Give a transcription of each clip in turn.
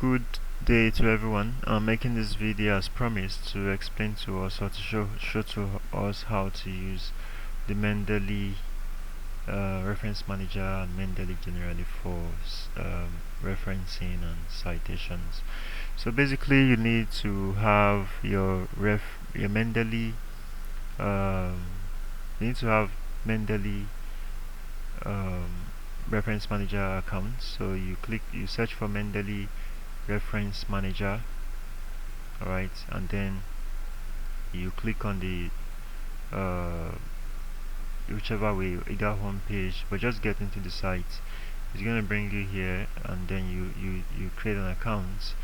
Good day to everyone. I'm making this video as promised to explain to us or to show to us how to use the Mendeley reference manager and Mendeley generally for referencing and citations. So basically you need to have your Mendeley you need to have Mendeley reference manager account. So you search for Mendeley reference manager, alright, and then you click on the whichever way, either home page, but just get into the site. It's going to bring you here, and then you create an account.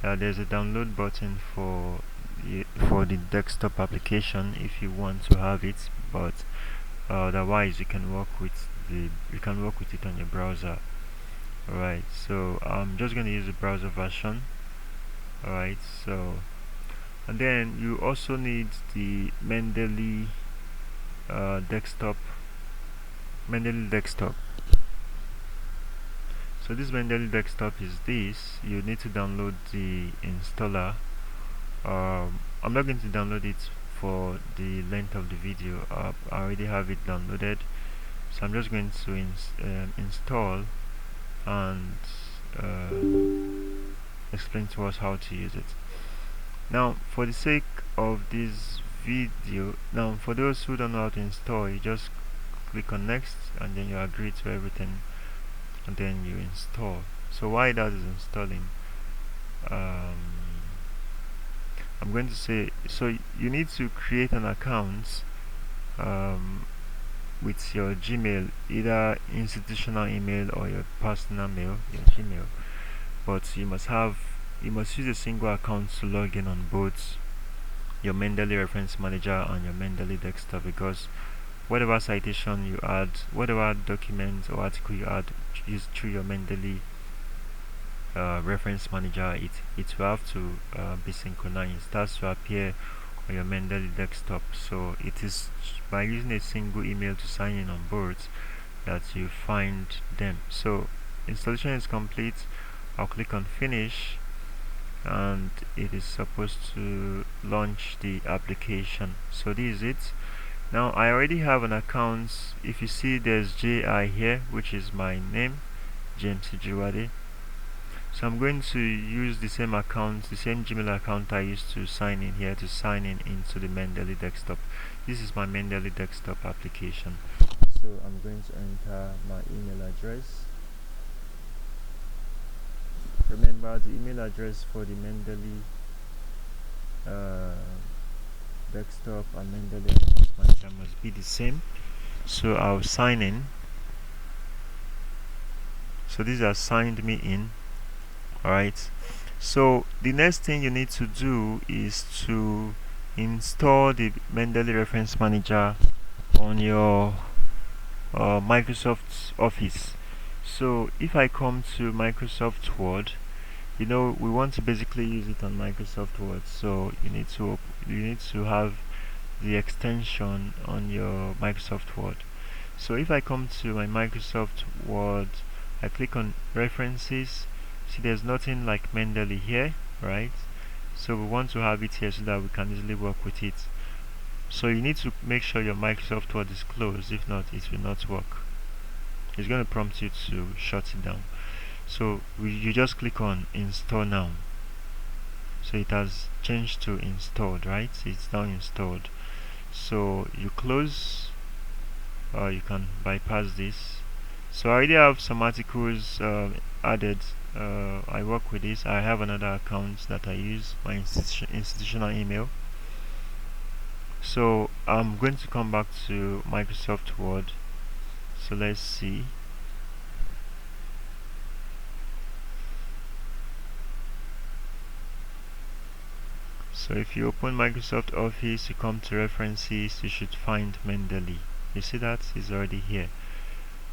There's a download button for the desktop application if you want to have it, but otherwise you can work with it on your browser. Alright, so I'm just going to use the browser version. Alright, so and then you also need the Mendeley desktop. So this Mendeley desktop is this. You need to download the installer. I'm not going to download it for the length of the video. I already have it downloaded, so I'm just going to install and explain to us how to use it. Now, for the sake of this video, now for those who don't know how to install, you just click on next and then you agree to everything and then you install. So while that is installing, I'm going to say, so you need to create an account with your Gmail, either institutional email or your personal mail, your Gmail, but you must use a single account to log in on both your Mendeley reference manager and your Mendeley desktop, because whatever citation you add, whatever document or article you add through your Mendeley reference manager, it will have to be synchronized. It has to appear on your Mendeley desktop. So it is by using a single email to sign in on both that you find them. So installation is complete. I'll click on finish and it is supposed to launch the application. So this is it. Now I already have an account. If you see, there's JI here, which is my name, James Jiwade. So I'm going to use the same account, the same Gmail account I used to sign in here, to sign in into the Mendeley desktop. This is my Mendeley desktop application. So I'm going to enter my email address. Remember, the email address for the Mendeley desktop and Mendeley reference manager must be the same. So I'll sign in. So these are signed me in. Alright, so the next thing you need to do is to install the Mendeley reference manager on your Microsoft Office. So if I come to Microsoft Word, we want to basically use it on Microsoft Word, so you need to have the extension on your Microsoft Word. So if I come to my Microsoft Word, I click on references. See, there's nothing like Mendeley here, right? So we want to have it here so that we can easily work with it. So you need to make sure your Microsoft Word is closed. If not, it will not work. It's going to prompt you to shut it down. So you just click on install now. So it has changed to installed, right? It's now installed. So you close, or you can bypass this. So I already have some articles added. I work with this. I have another account that I use, my institutional email. So I'm going to come back to Microsoft Word. So let's see. So if you open Microsoft Office, you come to references, you should find Mendeley. You see that is already here.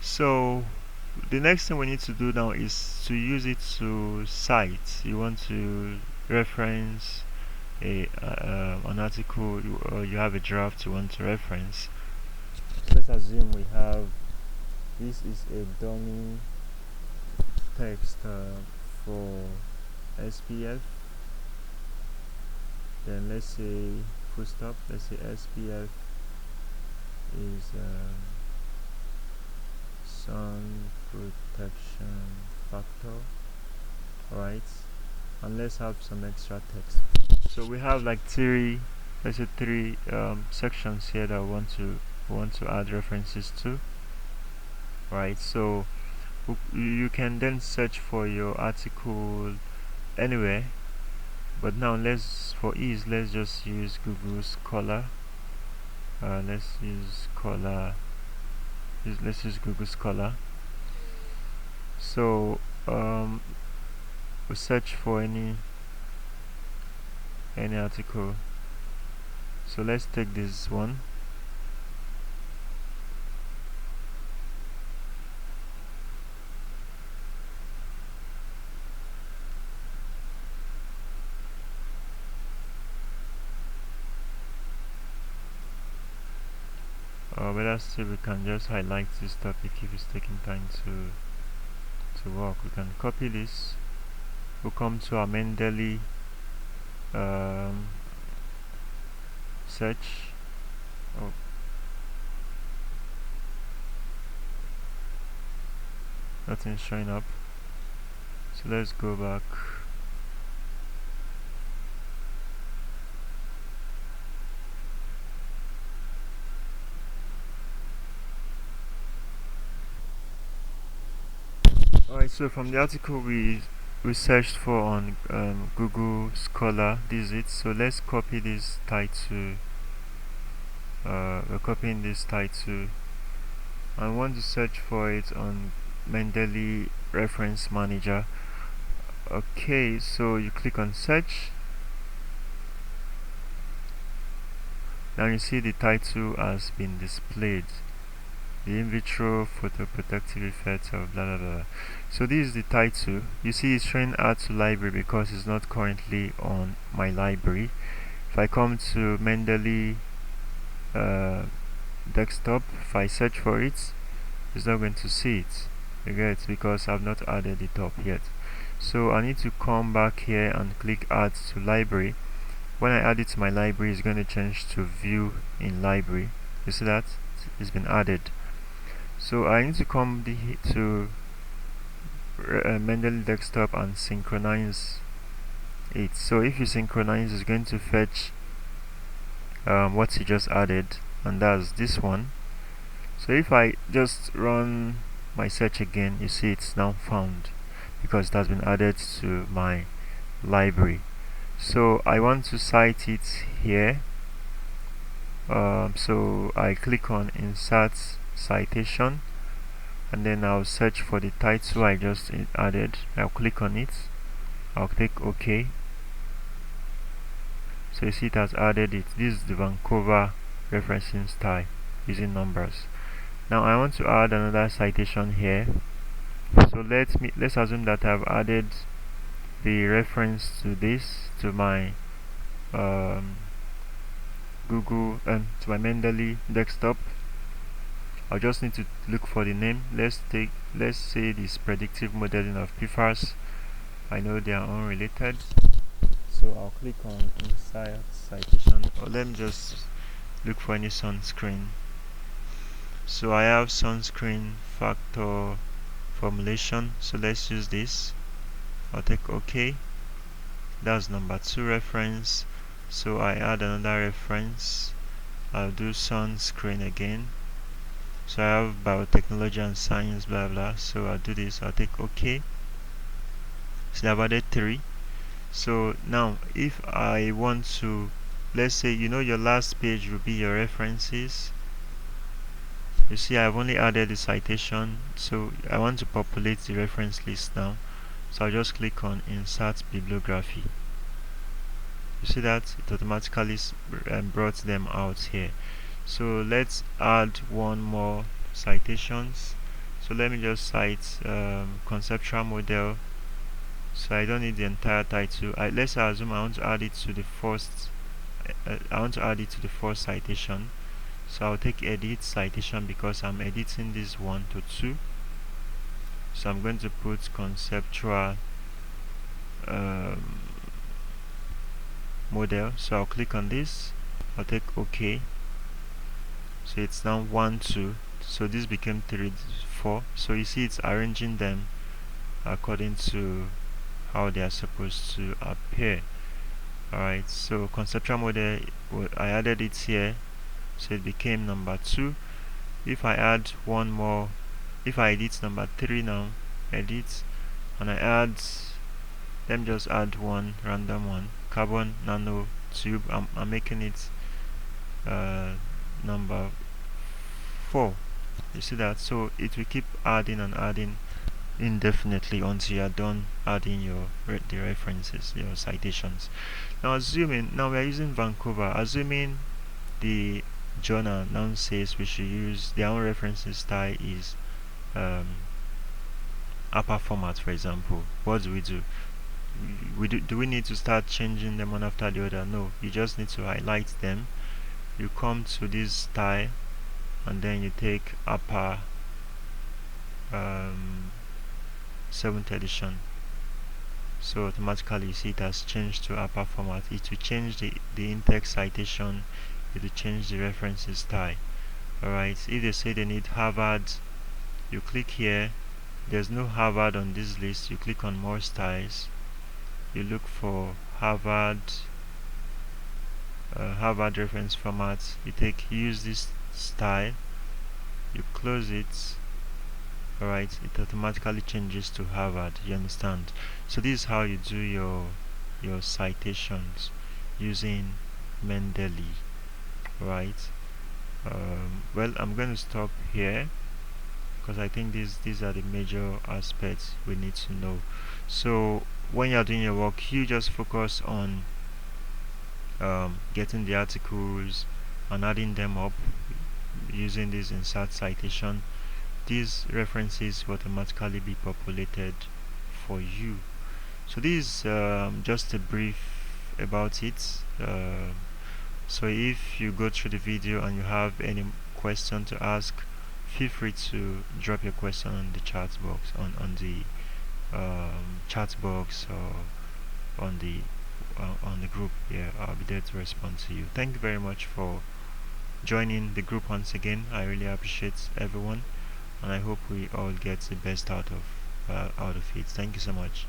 So the next thing we need to do now is to use it to cite. You want to reference an article, or you have a draft you want to reference. Let's assume we have, this is a dummy text for SPF, then let's say full stop, let's say SPF is sun protection factor. Alright, and let's have some extra text. So we have like let's say three sections here that we want to add references to. Right, so you can then search for your article anywhere, but now for ease, let's just use Google Scholar. Let's use Google Scholar. So we search for any article. So let's take this one. But still we can just highlight this topic if it's taking time to work. We can copy this. We'll come to our Mendeley search. Oh, nothing's showing up. So let's go back. Alright, so from the article we searched for on Google Scholar, this is it. So let's copy this title. We're copying this title. I want to search for it on Mendeley Reference Manager. Okay, so you click on search. Now you see the title has been displayed. The in vitro photoprotective effects of blah blah blah. So this is the title. You see it's showing add to library because it's not currently on my library. If I come to Mendeley desktop, if I search for it, it's not going to see it. You get it? Because I've not added it up yet. So I need to come back here and click add to library. When I add it to my library, it's going to change to view in library. You see that? It's been added. So I need to come to Mendeley desktop and synchronize it. So if you synchronize, it's going to fetch what you just added, and that's this one. So if I just run my search again, you see it's now found because it has been added to my library. So I want to cite it here. So I click on insert citation, and then I'll search for the title I just added. I'll click on it. I'll click OK. So you see it has added it. This is the Vancouver referencing style using numbers. Now I want to add another citation here. So let's assume that I've added the reference to this to my Google and to my Mendeley desktop. I'll just need to look for the name. Let's say this predictive modeling of PFAS. I know they are unrelated, so I'll click on insert citation, or let me just look for any sunscreen. So I have sunscreen factor formulation, so let's use this. I'll take OK. That's number 2 reference. So I add another reference. I'll do sunscreen again. So I have biotechnology and science blah blah. So I'll do this. I'll take OK. So I've added 3. So now if I want to, let's say your last page will be your references. You see I've only added the citation, so I want to populate the reference list now. So I'll just click on insert bibliography. You see that it automatically brought them out here. So let's add one more citations. So let me just cite conceptual model. So I don't need the entire title. Let's assume I want to add it to the first. I want to add it to the first citation. So I'll take edit citation because I'm editing this 1 to 2. So I'm going to put conceptual model. So I'll click on this, I'll take OK. So it's now 1 2, so this became 3 4. So you see it's arranging them according to how they are supposed to appear. Alright, so conceptual model, I added it here, so it became number 2. If I add one more, if I edit number 3 now, edit, and I add, let me just add one random one, carbon nanotube. I'm making it number 4. You see that? So it will keep adding and adding indefinitely until you are done adding the references, your citations. Now we are using Vancouver. Assuming the journal now says we should use their own references style is upper format, for example. What do? Do we need to start changing them one after the other? No, you just need to highlight them. You come to this style and then you take upper 7th edition. So automatically you see it has changed to upper format. It will change the in-text citation, it will change the references style. Alright, if they say they need Harvard, you click here. There's no Harvard on this list. You click on more styles, you look for Harvard reference format, you use this style, you close it. Alright, it automatically changes to Harvard. You understand? So this is how you do your citations using Mendeley. Right. Well, I'm going to stop here because I think these are the major aspects we need to know. So when you're doing your work, you just focus on getting the articles and adding them up using this insert citation. These references will automatically be populated for you. So this is just a brief about it. So if you go through the video and you have any question to ask, feel free to drop your question on the chat box, on the chat box, or on the group. Yeah, I'll be there to respond to you. Thank you very much for joining the group once again. I really appreciate everyone, and I hope we all get the best out of it. Thank you so much.